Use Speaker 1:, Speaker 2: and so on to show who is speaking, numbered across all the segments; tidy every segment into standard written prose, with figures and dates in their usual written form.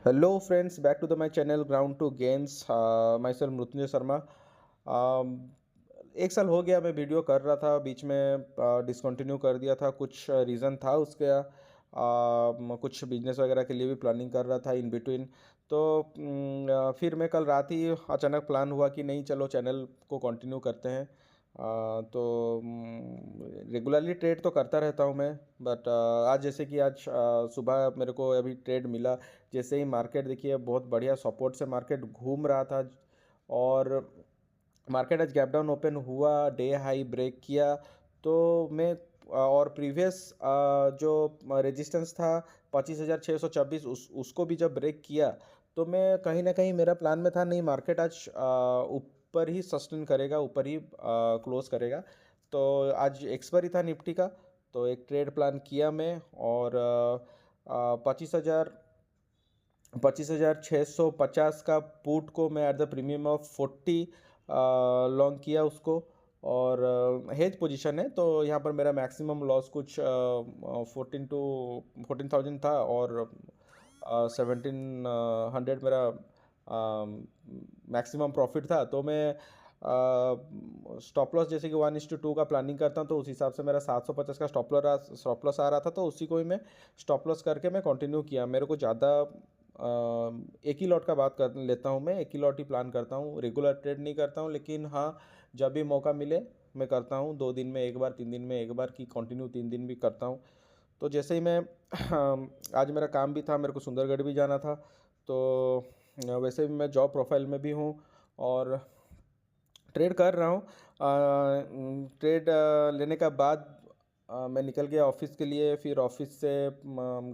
Speaker 1: Hello friends, back to the my channel ground to games. My self Mrityunjay Sharma. एक साल हो गया मैं वीडियो कर रहा था, बीच में डिसकंटिन्यू कर दिया था। कुछ रीज़न था उसके। कुछ बिजनेस वगैरह के लिए भी प्लानिंग कर रहा था इन बिटवीन। तो फिर मैं कल रात ही अचानक प्लान हुआ कि नहीं, चलो चैनल को कंटिन्यू करते हैं। तो रेगुलरली ट्रेड तो करता रहता हूँ मैं, बट आज जैसे कि आज सुबह मेरे को अभी ट्रेड मिला। जैसे ही मार्केट देखिए बहुत बढ़िया सपोर्ट से मार्केट घूम रहा था, और मार्केट आज गैप डाउन ओपन हुआ, डे हाई ब्रेक किया। तो मैं और प्रीवियस जो रेजिस्टेंस था 25,624, उसको भी जब ब्रेक किया, तो मैं कहीं ना कहीं मेरा प्लान में था नहीं, मार्केट आज ऊपर ही सस्टेन करेगा, ऊपर ही क्लोज करेगा। तो आज एक्सपायरी था निफ्टी का, तो एक ट्रेड प्लान किया मैं, और 25,650 का पुट को मैं at the premium of 40 long किया उसको। और हेज पोजीशन है, तो यहाँ पर मेरा मैक्सिमम लॉस कुछ 14,000 था, और 1,700 मेरा मैक्सिमम प्रॉफिट था। तो मैं स्टॉप लॉस जैसे कि 1:2 का प्लानिंग करता हूँ, तो उस हिसाब से मेरा 750 का स्टॉप लॉस आ रहा था, तो उसी को ही मैं स्टॉप लॉस करके मैं कंटिन्यू किया। मेरे को ज़्यादा एक ही लॉट का बात कर लेता हूँ, मैं एक ही लॉट ही प्लान करता हूँ, रेगुलर ट्रेड नहीं करता हूँ। लेकिन हाँ, जब भी मौका मिले मैं करता हूँ, 2 दिन में एक बार, 3 दिन में एक बार की कंटिन्यू 3 दिन भी करता हूँ। तो जैसे ही मैं आज मेरा काम भी था, मेरे को सुंदरगढ़ भी जाना था, तो वैसे भी मैं जॉब प्रोफाइल में भी हूँ और ट्रेड कर रहा हूँ। ट्रेड लेने का बाद मैं निकल गया ऑफिस के लिए। फिर ऑफिस से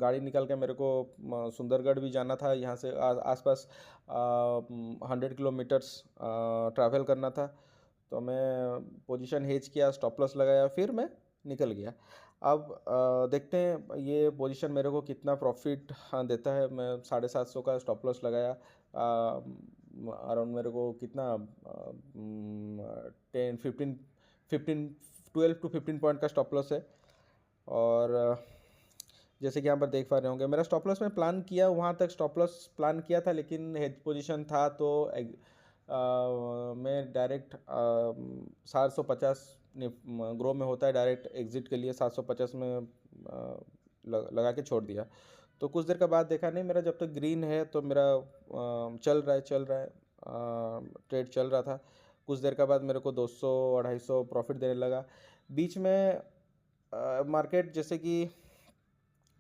Speaker 1: गाड़ी निकल के मेरे को सुंदरगढ़ भी जाना था, यहाँ से आसपास 100 किलोमीटर्स ट्रैवल करना था। तो मैं पोजीशन हेज किया, स्टॉप लॉस लगाया, फिर मैं निकल गया। अब देखते हैं ये पोजीशन मेरे को कितना प्रॉफिट देता है। मैं 750 का स्टॉप लॉस लगाया। अराउंड मेरे को कितना 10 15 15 12 to 15 पॉइंट का स्टॉप लॉस है। और जैसे कि यहाँ पर देख पा रहे होंगे, मेरा स्टॉप लॉस में प्लान किया, वहाँ तक स्टॉप लॉस प्लान किया था, लेकिन हेज पोजीशन था, तो मैं डायरेक्ट 750 ग्रो में होता है डायरेक्ट एग्जिट के लिए, 750 में लगा के छोड़ दिया। तो कुछ देर के बाद देखा नहीं, मेरा जब तक ग्रीन है तो मेरा चल रहा है ट्रेड चल रहा था। कुछ देर के बाद मेरे को 200 250 प्रॉफिट देने लगा। बीच में मार्केट जैसे कि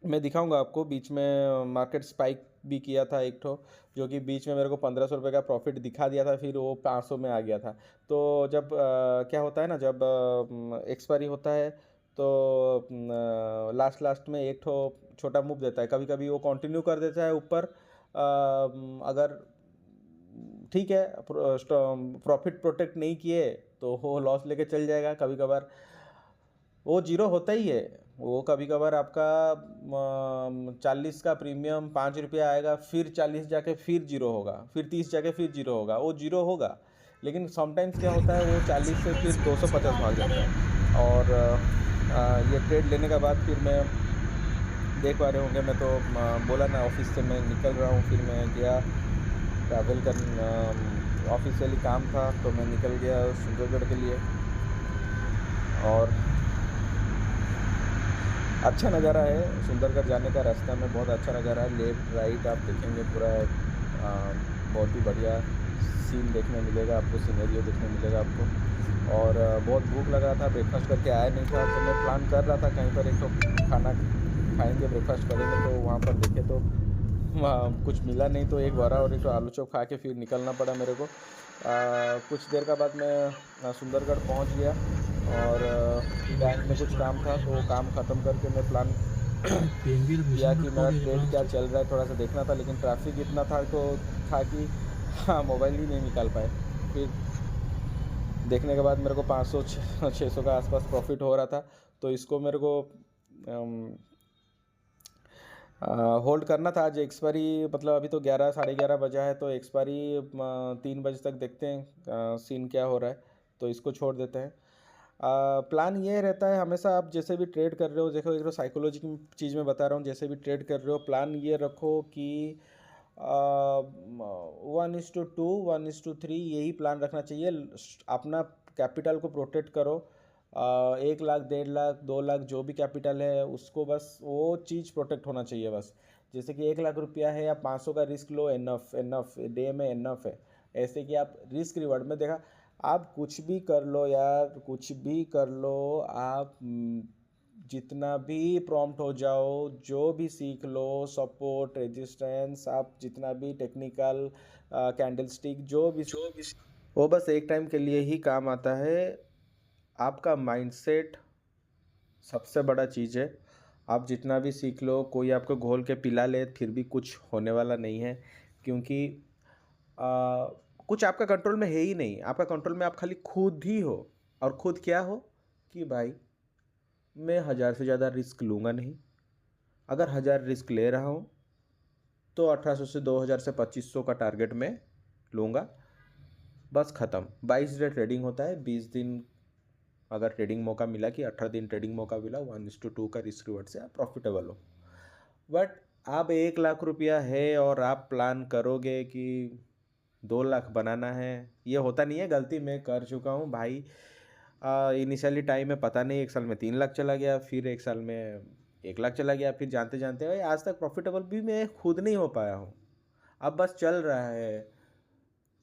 Speaker 1: मैं दिखाऊंगा आपको, बीच में मार्केट स्पाइक भी किया था एक ठो, जो कि बीच में मेरे को 1,500 रुपये का प्रॉफिट दिखा दिया था, फिर वो 500 में आ गया था। तो जब क्या होता है ना, जब एक्सपायरी होता है, तो लास्ट लास्ट में एक ठो छोटा मूव देता है, कभी कभी वो कंटिन्यू कर देता है ऊपर। अगर ठीक है, प्रॉफिट प्रोटेक्ट नहीं किए तो वो लॉस लेके चल जाएगा। कभी कभार वो जीरो होता ही है। वो कभी कभार आपका 40 का प्रीमियम 5 रुपया आएगा, फिर 40 जाके फिर जीरो होगा, फिर 30 जाके फिर जीरो होगा, वो जीरो होगा। लेकिन समटाइम्स क्या होता है, वो 40 से फिर 250 भाग जाता है। और ये ट्रेड लेने के बाद फिर मैं देख पा रहे होंगे, मैं तो बोला ना, ऑफिस से मैं निकल रहा हूँ, फिर मैं गया ट्रैवल कर, ऑफिशियली काम था, तो मैं निकल गया सुंदरगढ़ के लिए। और अच्छा नज़ारा है सुंदरगढ़ जाने का, रास्ता में बहुत अच्छा नज़ारा है। लेफ्ट राइट आप देखेंगे पूरा बहुत ही बढ़िया सीन देखने मिलेगा आपको, सीनरियो देखने मिलेगा आपको। और बहुत भूख लगा था, ब्रेकफास्ट करके आया नहीं था, तो मैं प्लान कर रहा था कहीं पर एक तो खाना खाएंगे, ब्रेकफास्ट करेंगे। तो वहाँ पर देखे तो वहाँ कुछ मिला नहीं, तो एक बड़ा और एक तो आलू चॉप खा के फिर निकलना पड़ा मेरे को। कुछ देर का बाद मैं सुंदरगढ़ पहुँच गया, और बैंक में कुछ काम था, तो काम ख़त्म करके मैं प्लान किया कि मेरा ट्रेड क्या चल रहा है, थोड़ा सा देखना था। लेकिन ट्रैफिक इतना था, तो था कि हाँ, मोबाइल ही नहीं निकाल पाए। फिर देखने के बाद मेरे को 500 600 का आसपास प्रॉफिट हो रहा था, तो इसको मेरे को होल्ड करना था। आज एक्सपायरी मतलब अभी तो 11 11:30 बजा है, तो एक्सपायरी 3 बजे तक देखते हैं सीन क्या हो रहा है, तो इसको छोड़ देते हैं। प्लान ये रहता है हमेशा, आप जैसे भी ट्रेड कर रहे हो, देखो एक तो साइकोलॉजी की चीज़ में बता रहा हूँ, जैसे भी ट्रेड कर रहे हो प्लान ये रखो कि 1:2, 1:3 यही प्लान रखना चाहिए। अपना कैपिटल को प्रोटेक्ट करो। 1 लाख, 1.5 लाख, 2 लाख जो भी कैपिटल है उसको बस वो चीज़ प्रोटेक्ट होना चाहिए बस। जैसे कि 1 लाख रुपया है, आप 500 का रिस्क लो, एनफ डे में एनफ है। ऐसे कि आप रिस्क रिवॉर्ड में देखा, आप कुछ भी कर लो यार, कुछ भी कर लो आप, जितना भी प्रॉम्प्ट हो जाओ, जो भी सीख लो, सपोर्ट, रेजिस्टेंस, आप जितना भी टेक्निकल, कैंडल स्टिक, जो भी वो बस एक टाइम के लिए ही काम आता है। आपका माइंडसेट सबसे बड़ा चीज़ है। आप जितना भी सीख लो, कोई आपको घोल के पिला ले, फिर भी कुछ होने वाला नहीं है, क्योंकि आ, कुछ आपका कंट्रोल में है ही नहीं। आपका कंट्रोल में आप खाली खुद ही हो। और खुद क्या हो कि भाई मैं 1000 से ज़्यादा रिस्क लूँगा नहीं। अगर 1000 रिस्क ले रहा हूँ तो 1800 से 2000 से 2500 का टारगेट में लूँगा, बस ख़त्म। 22 डे ट्रेडिंग होता है, 20 दिन अगर ट्रेडिंग मौका मिला कि 18 दिन ट्रेडिंग मौका मिला, 1:2 का रिस्क रिवर्ड से आप प्रॉफिटेबल हो। बट आप 1 लाख रुपया है और आप प्लान करोगे कि 2 लाख बनाना है, ये होता नहीं है। गलती मैं कर चुका हूँ भाई। इनिशियली टाइम में पता नहीं, 1 साल में 3 लाख चला गया, फिर 1 साल में 1 लाख चला गया, फिर जानते जानते भाई आज तक प्रॉफिटेबल भी मैं खुद नहीं हो पाया हूँ। अब बस चल रहा है,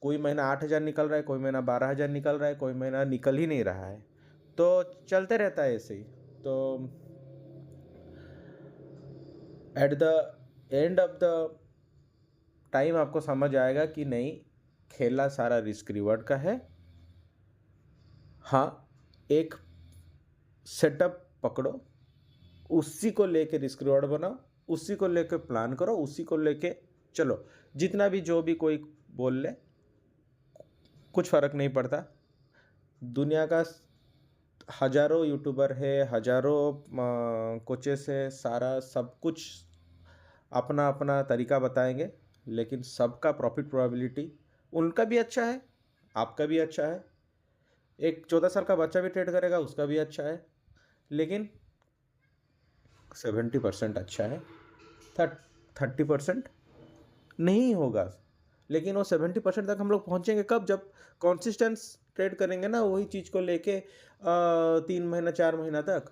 Speaker 1: कोई महीना 8,000 निकल रहा है, कोई महीना 12,000 निकल रहा है, कोई महीना निकल ही नहीं रहा है, तो चलते रहता है ऐसे ही। तो at the end of the time आपको समझ आएगा कि नहीं, खेला सारा रिस्क रिवॉर्ड का है। हाँ, एक सेटअप पकड़ो, उसी को लेके रिस्क रिवॉर्ड बनाओ, उसी को लेके प्लान करो, उसी को लेके चलो। जितना भी जो भी कोई बोल ले, कुछ फ़र्क नहीं पड़ता। दुनिया का हज़ारों यूट्यूबर है, हज़ारों कोचेस है, सारा सब कुछ अपना अपना तरीका बताएंगे, लेकिन सबका प्रॉफिट प्रोबेबिलिटी उनका भी अच्छा है, आपका भी अच्छा है। एक 14 साल का बच्चा भी ट्रेड करेगा, उसका भी अच्छा है, लेकिन 70% अच्छा है, 30% नहीं होगा। लेकिन वो 70% तक हम लोग पहुँचेंगे कब? जब कॉन्सिस्टेंस ट्रेड करेंगे ना, वही चीज़ को लेके 3 महीना 4 महीना तक।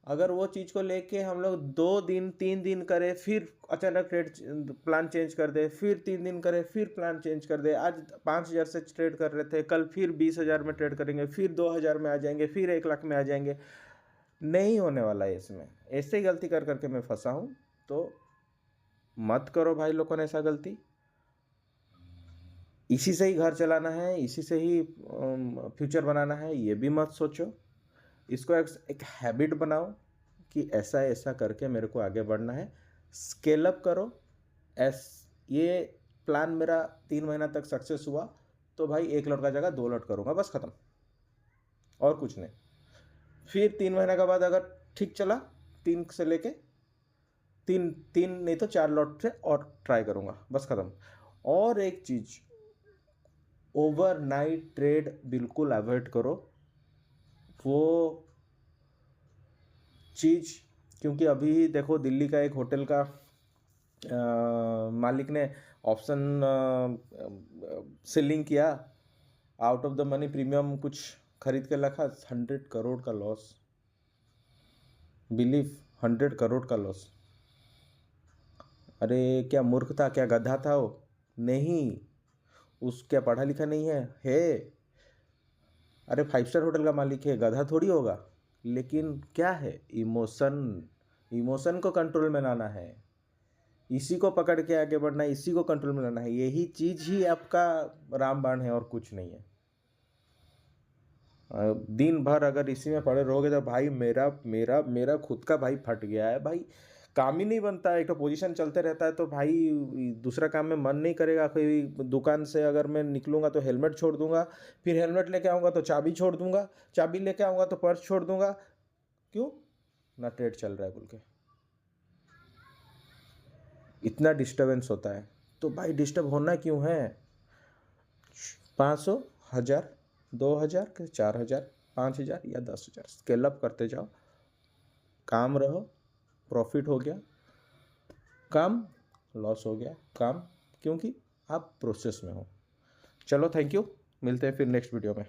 Speaker 1: अगर वो चीज़ को लेके हम लोग 2 दिन 3 दिन करें, फिर अचानक ट्रेड प्लान चेंज कर दे, फिर 3 दिन करें, फिर प्लान चेंज कर दे, आज 5,000 से ट्रेड कर रहे थे, कल फिर 20,000 में ट्रेड करेंगे, फिर 2,000 में आ जाएंगे, फिर 1 लाख में आ जाएंगे, नहीं होने वाला है इसमें। ऐसे ही गलती कर करके मैं फंसा हूँ। तो मत करो भाई लोगों ने ऐसा गलती। इसी से ही घर चलाना है, इसी से ही फ्यूचर बनाना है, ये भी मत सोचो। इसको एक हैबिट बनाओ कि ऐसा ऐसा करके मेरे को आगे बढ़ना है। स्केल अप करो। ये प्लान मेरा 3 महीना तक सक्सेस हुआ तो भाई 1 लॉट का जगह 2 लॉट करूँगा, बस ख़त्म, और कुछ नहीं। फिर 3 महीना के बाद अगर ठीक चला, 3 से लेके 3 नहीं तो 4 लॉट से और ट्राई करूँगा, बस ख़त्म। और एक चीज़, ओवरनाइट ट्रेड बिल्कुल अवॉइड करो वो चीज़। क्योंकि अभी देखो, दिल्ली का एक होटल का मालिक ने ऑप्शन सेलिंग किया, out of the money premium कुछ खरीद के रखा, 100 करोड़ का लॉस। बिलीव, 100 करोड़ का लॉस। अरे क्या मूर्ख था, क्या गधा था वो? नहीं, उस क्या पढ़ा लिखा नहीं है? अरे 5 स्टार होटल का मालिक है, गधा थोड़ी होगा। लेकिन क्या है, इमोशन को कंट्रोल में लाना है, इसी को पकड़ के आगे बढ़ना है, इसी को कंट्रोल में लाना है। यही चीज़ ही आपका रामबाण है और कुछ नहीं है। दिन भर अगर इसी में पड़े रहोगे तो भाई मेरा मेरा मेरा खुद का भाई फट गया है भाई। काम ही नहीं बनता है, एक तो पोजीशन चलते रहता है तो भाई दूसरा काम में मन नहीं करेगा। कोई दुकान से अगर मैं निकलूँगा तो हेलमेट छोड़ दूंगा, फिर हेलमेट लेके आऊँगा तो चाबी छोड़ दूंगा, चाबी लेके आऊँगा तो पर्स छोड़ दूंगा। क्यों? ना ट्रेड चल रहा है बोल के। इतना डिस्टर्बेंस होता है तो भाई डिस्टर्ब होना क्यों है? 500, 1000, 2000 के 4000, 5000 या 10,000 स्केल अप करते जाओ। काम रहो, प्रॉफिट हो गया, काम लॉस हो गया, काम क्योंकि आप प्रोसेस में हो। चलो थैंक यू, मिलते हैं फिर नेक्स्ट वीडियो में।